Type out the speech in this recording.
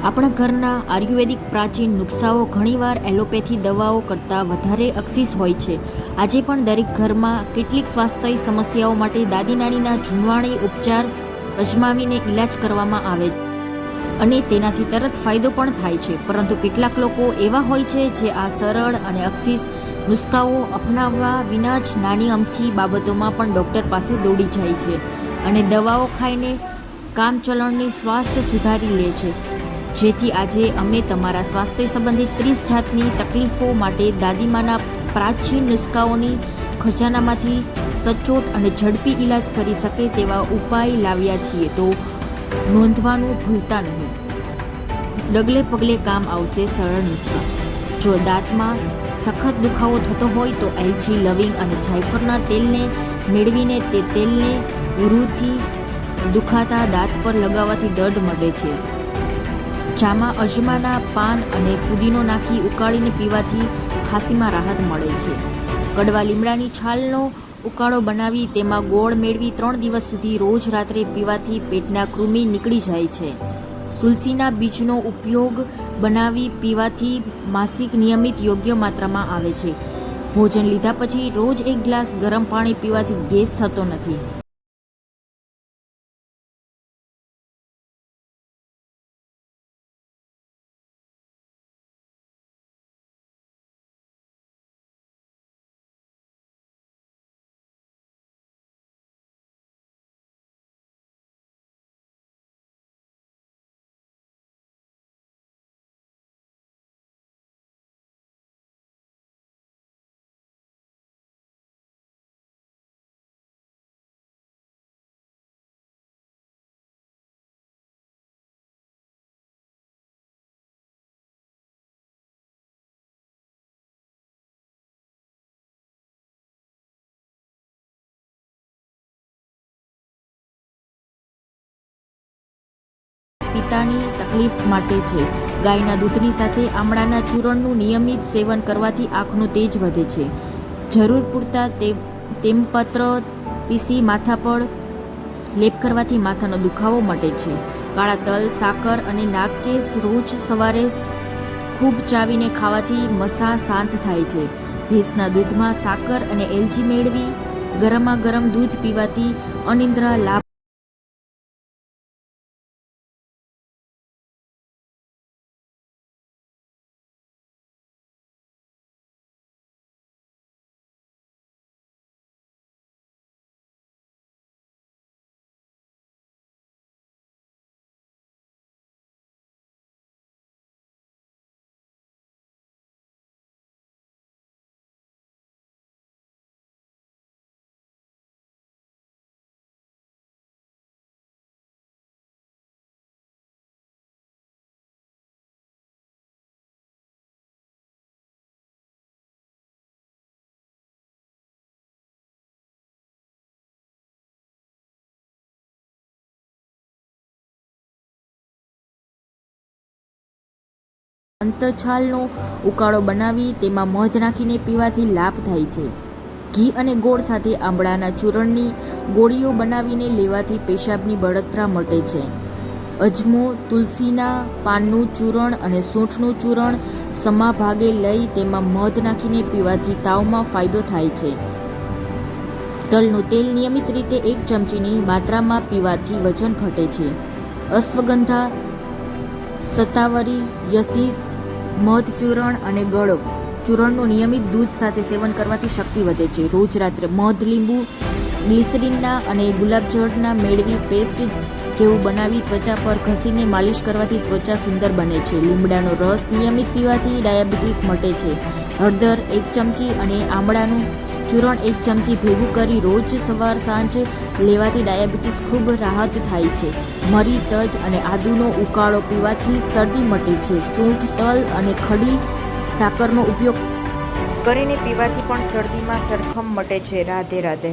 આપણા ઘરના આયુર્વેદિક પ્રાચીન નુસ્ખાઓ ઘણીવાર એલોપેથી દવાઓ કરતાં વધારે અકસીસ હોય છે. આજે પણ દરેક ઘરમાં કેટલીક સ્વાસ્થ્ય સમસ્યાઓ માટે દાદી નાનીના જૂનવાણી ઉપચાર અજમાવીને ઇલાજ કરવામાં આવે છે અને તેનાથી તરત ફાયદો પણ થાય છે. પરંતુ કેટલાક લોકો એવા હોય છે જે આ સરળ અને અકસીસ નુસ્ખાઓ અપનાવવા વિના જ નાની અમથી બાબતોમાં પણ ડૉક્ટર પાસે દોડી જાય છે અને દવાઓ ખાઈને કામચલણની સ્વાસ્થ્ય સુધારી લે છે. જેથી આજે અમે તમારા સ્વાસ્થ્ય સંબંધિત 30 જાતની તકલીફો માટે દાદીમાના પ્રાચીન નુસ્ખાઓની ખજાનામાંથી સચોટ અને ઝડપી ઇલાજ કરી શકે તેવા ઉપાય લાવ્યા છીએ. તો નોંધવાનું ભૂલતા નહીં. ડગલે પગલે કામ આવશે સરળ નુસ્ખા. જો દાંતમાં સખત દુખાવો થતો હોય તો એલચી, લવિંગ અને જાયફળના તેલને મેળવીને તે તેલને રૂથી દુખાતા દાંત પર લગાવવાથી દર્દ મટે છે. ચામાં અજમાના પાન અને ફુદીનો નાખી ઉકાળીને પીવાથી ખાંસીમાં રાહત મળે છે. કડવા લીમડાની છાલનો ઉકાળો બનાવી તેમાં ગોળ મેળવી 3 દિવસ સુધી રોજ રાત્રે પીવાથી પેટના કૃમિ નીકળી જાય છે. તુલસીના બીજનો ઉપયોગ બનાવી પીવાથી માસિક નિયમિત યોગ્ય માત્રામાં આવે છે. ભોજન લીધા પછી રોજ 1 ગ્લાસ ગરમ પાણી પીવાથી ગેસ થતો નથી. પિત્તની તકલીફ માટે છે. ગાયના દૂધની સાથે આમળાના ચૂર્ણનું નિયમિત સેવન કરવાથી આંખનો તેજ વધે છે. જરૂર પૂરતા તેમપત્ર પીસી માથા પર લેપ કરવાથી માથાનો દુખાવો મટે છે. કાળા તલ, સાકર અને નાગકેશ રોજ સવારે ખૂબ ચાવીને ખાવાથી મસા શાંત થાય છે. ભેંસના દૂધમાં સાકર અને એલચી મેળવી ગરમા ગરમ દૂધ પીવાથી અનિદ્રા લાભ અંતછાલનો ઉકાળો બનાવી તેમાં મધ નાખીને પીવાથી લાભ થાય છે. ઘી અને ગોળ સાથે આંબળાના ચૂર્ણની ગોળીઓ બનાવીને લેવાથી પેશાબની બળતરા મટે છે. અજમો, તુલસીના પાનનું ચૂર્ણ અને સૂંઠનું ચૂર્ણ સમભાગે લઈ તેમાં મધ નાખીને પીવાથી તાવમાં ફાયદો થાય છે. તલનું તેલ નિયમિત રીતે 1 ચમચીની માત્રામાં પીવાથી વજન ઘટે છે. અશ્વગંધા, શતાવરી, યથિસ, મધ ચૂર્ણ અને ગળો ચૂર્ણનું નિયમિત દૂધ સાથે સેવન કરવાથી શક્તિ વધે છે. રોજ રાત્રે મધ, લીંબુ, ગ્લિસરીનના અને ગુલાબજળના મેળવી પેસ્ટ જેવું બનાવી ત્વચા પર ઘસીને માલિશ કરવાથી ત્વચા સુંદર બને છે. લીમડાનો રસ નિયમિત પીવાથી ડાયાબિટીસ મટે છે. હળદર 1 ચમચી અને આમળાનું ચૂર્ણ 1 ચમચી ભેગું કરી રોજ સવાર સાંજ લેવાથી ડાયાબિટીસ ખૂબ રાહત થાય છે. મરી, તજ અને આદુનો ઉકાળો પીવાથી શરદી મટે છે. સૂંઠ, તલ અને ખડી સાકરનો ઉપયોગ કરીને પીવાથી પણ શરદીમાં સરખમ મટે છે. રાધે રાધે.